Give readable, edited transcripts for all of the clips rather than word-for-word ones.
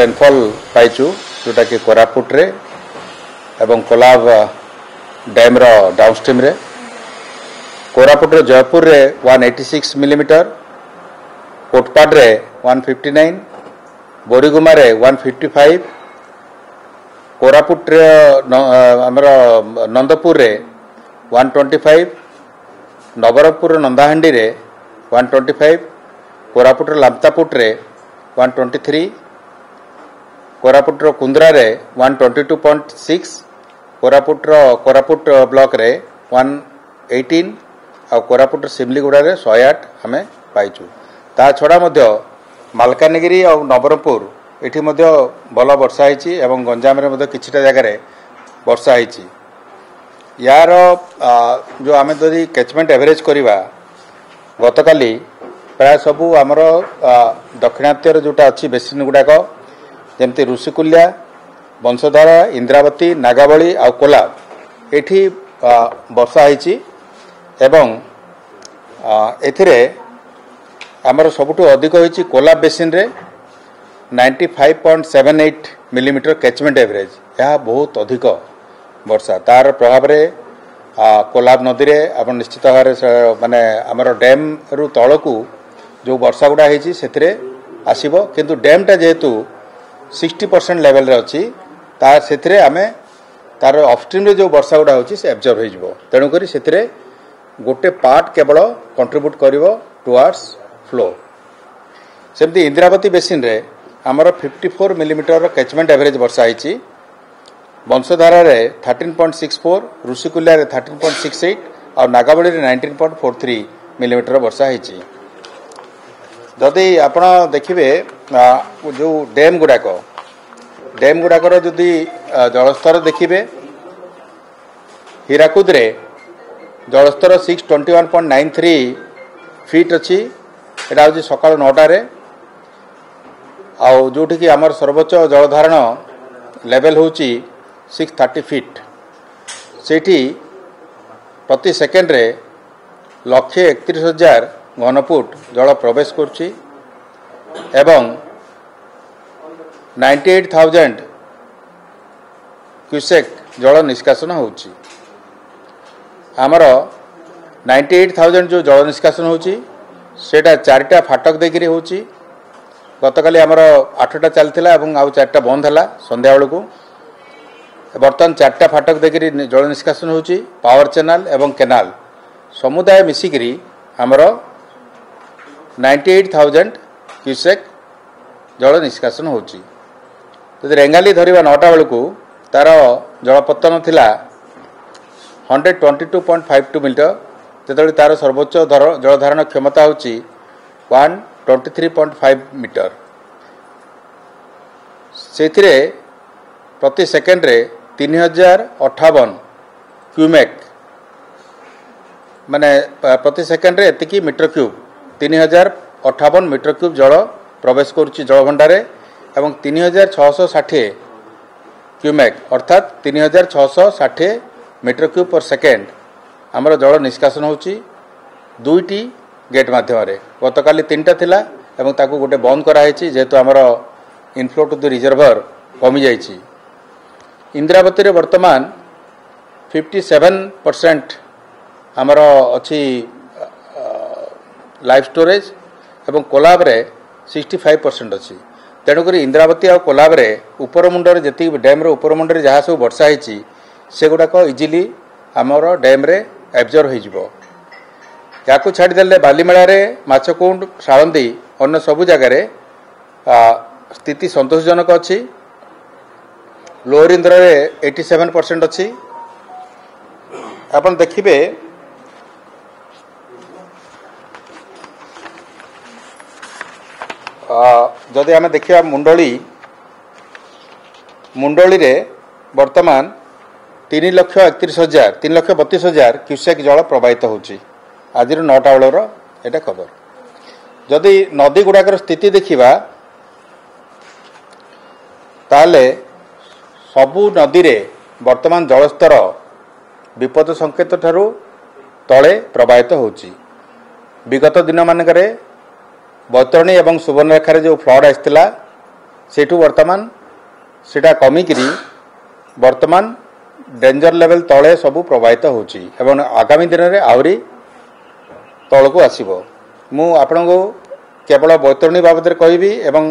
Rainfall पाइचु जोटा कि कोरापुट रे एवं कोलाब डैम रो डाउनस्ट्रीम रे कोरापुट रे जयपुर रे 186 मिलीमीटर कोटपाड रे 159 बोरीगुमा रे 155 कोरापुट रे हमर नंदपुर रे 125 नवरंगपुर नंदाहांडी रे 125 कोरापुट लामतापुट रे 123 कोरापुट कुंद्रा रे 122.6 कोरापुट ब्लॉक रे 118 और कोरापुट सिमलीगुड़ा रे 108 हमें पाइचु। ता छड़ा मध्य मालकानगिरी और नवरंगपुर एठी मध्य भल वर्षा होईची एवं गंजाम रे मध्य किछिटा जगह रे वर्षा होईची। यार जो आमे जदि कैचमेंट एवरेज करिवा गतकाली प्राय सबू आमर दक्षिणात्यर जोटा अच्छी बेसिन गुड़ाक जमती ऋषिकुल्या वंशधारा इंद्रावती नागावली आ कोलाब एठी वर्षा होईची एवं एथिरे आमर सबुठु अधिक होईची कोलाब बेसिन रे 95.78 मिलीमीटर कैचमेंट एवरेज। यह बहुत अधिक वर्षा तार प्रभाव रे कोलाब नदी रे आप निश्चित भाव माने आमर डैम रु तलकू जो वर्षा गुड़ा होईची सेथिरे आसीबो किंतु डैम टा जेहेतु 60% लेवल रे अछि तार सेथिरे आमे तार अपस्ट्रीम रे जो वर्षा गुड़ा होची से एब्जॉर्ब हो जिवो तेणु करी सेथिरे गोटे पार्ट केवल कंट्रीब्यूट करिवो टुवर्ड्स फ्लो। सेमती इंद्रावती बेसिन रे आमर 54 मिलीमीटर कैचमेंट एवरेज वर्षा होईची वंशधारा रे 13.64 ऋषिकुल्या रे 13.68 और नागावली रे 19.43 मिलीमीटर वर्षा होईची। जदि आपण देखिबे जो डैम गुड़ाकर जदि जलस्तर देखिबे हीराकुद रे जलस्तर 621.93 फीट अच्छी एटा हूँ सकाल 9टार आउ जोठी कि आमर सर्वोच्च जलधारण लेवल होची 630 फीट सेठी प्रति सेकेंड रे 1,31,000 घनफुट जल प्रवेश करुच्ची एवं 98,000 क्यूसेक जल निष्कासन होची। आमर 98,000 जो जल निष्कासन होची सेटा 4टा फाटक देखिरी होची। गतकाली आमर 8टा चलथिला एवं आउ 4टा बंद हला संध्या बेलू बर्तमान 4टा फाटक देखिरी जल निष्कासन होची। पावर चैनल एवं केनाल समुदाय मिसिकरी आमर 98,000 क्यूसेक जल निष्कासन होची। जदि रेंगाली धरिबा 9टा बेलू तार जलपतन थिला 122.52 मीटर जेतबे तार सर्वोच्च जलधारण क्षमता होची 123.5 मीटर सेथिरे प्रति सेकेंड रे 3058 क्यूमेक माने प्रति सेकेंड रे एतिकी मीटर क्यूब 3058 मीटर क्यूब जल प्रवेश करुच्ची जल भंडारे एवं 3660 क्यूमेक अर्थात 3660 मीटर क्यूब पर सेकेंड आमर जल निष्कासन होची 2टी गेट माध्यम रे। गतकाली 3टा थिला एवं ताकू गोटे बंद करा हेची जेहेतु आमर इनफ्लो टू द रिजर्वर कमी जाइची। इंद्रावती रे वर्तमान 57% आमर अच्छी लाइफ स्टोरेज एवं कोलाब रे 65% अच्छी तेणुक इंद्रावती और कोलाब रे उपर मुंडरे जी डैम रो उपर मुंडरे जहाँ सब वर्षा होईची से गुड़ाक इजिली आमर डैम रे एब्जॉर्ब हो जिवो। याकू छाड़देले बालीमेला रे माछकुंड साळंदी अन्य सबु जगार स्थिति संतोषजनक अच्छी। लोअर इंद्रा रे 87% अच्छी। आपन देखिबे जदि आम देखा मुंडली रे वर्तमान 3,31,000 3,32,000 क्यूसेक जल प्रवाहित होची आज 9टा बेलर एटा खबर। जदि नदी गुड़ाकर स्थिति देखिबा ताले सबु नदी रे वर्तमान जलस्तर विपद संकेत ठारू तले प्रवाहित होची। विगत दिन मानकरे बैतरणी एवं सुवर्णरेखार जो फ्लड आसला सेठू वर्तमान सेटा कमिकी वर्तमान डेंजर लेवल तले सबू प्रभावित होची एवं आगामी दिन में आहरी तल को आसीबो। मु आपण को केवल बैतरणी बाबद कहबी एवं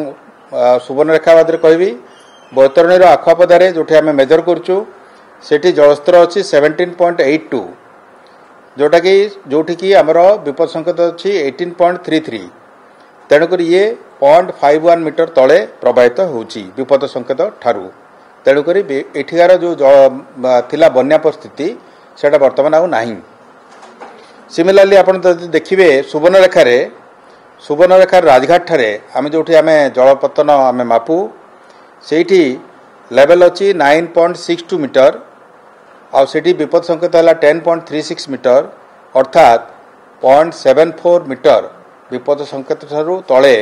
सुवर्णरेखा बाबद कहबी। बैतरणी आखुआपदारे जो आम मेजर करूँ सेठी जलस्तर अच्छी 17.82 जोटा कि जोठी की आमर विपद संकेत अच्छी 18.33 तेणुक ये 0.51 मीटर तले प्रभावित होची विपद संकेत ठारू। तेणुक एठिकार जो थिला बन्या परिस्थिति सेटा वर्तमान आउ नाही। सिमिलारली आपण देखिए सुवर्णरेखार राजघाट ठारे आम जो आम जलपतन आम मापू सेठी लेवल अच्छी 9.62 मीटर आउटी विपद संकेत है 10.36 मीटर अर्थात 0.74 मीटर विपद संकेत ठारू तले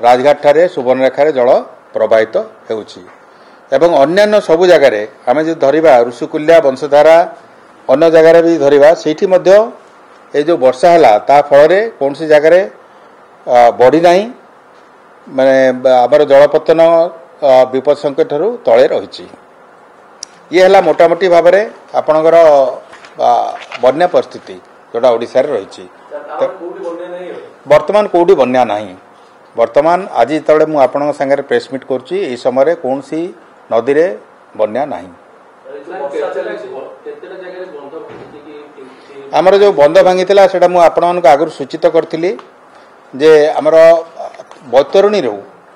राजघाट ठारे सुवर्णरेखार जल प्रभावित होउछि। एवं अन्यान्य सबु जगार आम जो धरिबा ऋषिकुल्या वंशधारा अन्य जगार भी धरिबा सेठी मध्य ए जो वर्षा है ता फल कौन सी जगार बढ़ी नहीं माने आमर जलपतन विपद संकेत ठारू तले रही। ये है मोटामोटी भाव में आपणकर बन्या परिस्थिति जोटा ओडिशा रे रही। वर्तमान कौटी बन्या नहीं। वर्तमान आज जो मुझे आपण सागर प्रेस मीट करुच्ची यह समय कौन सी नदी रे बन्या नहीं। आमर जो बंध भांगी था से आपण आगु सूचित करी जे आमर बैतरणी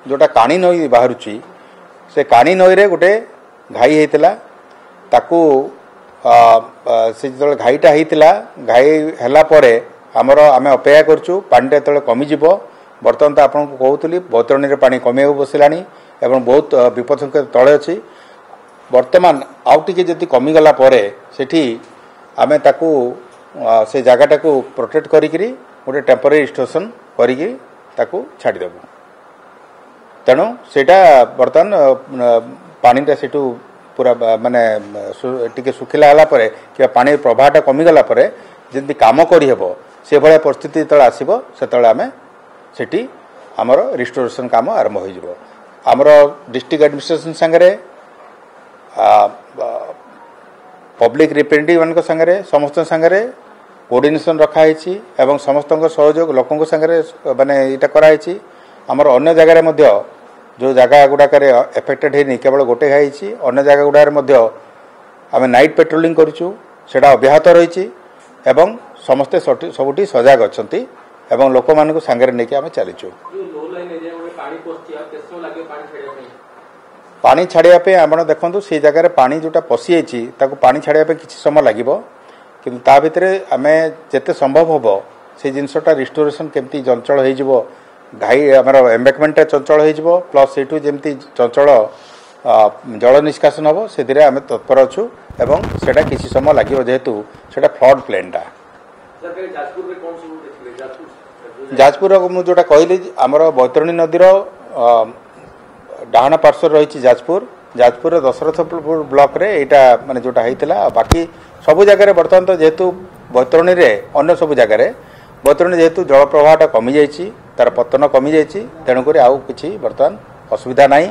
जोटा काणी नई बाहर से काणी नई रे गोटे घाई होता ताकू से जो घाईटा होता घाई है आमर आम अपेक्षा करूँ पानीटा जो कमिज बर्तमान तो आपको कहूली बैतरणी रे पानी कमिया बसला एवं बहुत विपद संकेत तले अच्छी। वर्तमान आउ टिके जदि कमिगला सेठी आमे ताकू से जगटा को प्रोटेक्ट करी गोटे टेम्परेरी स्टेशन करी ताकू छाड़देबू। तेणु सेटा बर्तमान पानीटा सेठू पूरा माने टिके सुखिला हला परे कि पानी प्रवाहटा कमिगला परे जदि काम करिहेब से भलिया परिस्थिति जो आसब से आम सेठी आमर रिस्टोरेशन काम आरंभ हो। आमर डिस्ट्रिक्ट एडमिनिस्ट्रेशन सांगरे पब्लिक रिप्रेजेंटेटिव मान सांगरे समस्त सांगरे कोऑर्डिनेशन रखाई एवं समस्त सहयोग लोकों सांगरे माने इटा कराई। आमर अन्य जगार जो जगह गुड़ाक एफेक्टेड है केवल गोटे खाई अन्य जगह गुड़ार आम नाइट पेट्रोलिंग करूँ सेटा अब्याहत रही एवं समस्ते सबुठी सजग अच्छा एवं लोक मान सांगे नहीं आम चलीचु। पानी छाड़ापे आप देखो से जगह पानी जोटा पशि जाइए पानी छाड़ापे किसी समय लगे कि भितर आम जिते संभव हम से जिनसटा रिस्टोरेशन केमती चंचल हो घाई आमर एम्बैकमेंटा चंचल हो प्लस से जमी चंचल जल निष्कासन हम से आम तत्पर अच्छु एवं सेटा किसी समय लगे जेहेतु सेटा फ्लड प्लेनटा। जाजपुर मुझे जोटा कहली आमर बैतरणी नदीर डाहाण पार्श्व रही जाजपुर दशरथपुर ब्लॉक रे एटा माने जोटा होता बाकी सबु जगह बर्तमान तो जेहेतु बैतरणी रे अन्य सबु जगह बैतरणी जेहेतु जल प्रवाहटा कमी जाइए तार पतन कमी जाइए तेणुक आउ किसी बर्तमान असुविधा नहीं।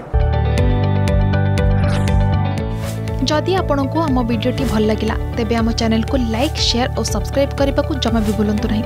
जदि आपंक आम भिडी भल लगा तेब आम चैनल को लाइक शेयर और सब्सक्राइब करने को जमा भी भूलु नहीं।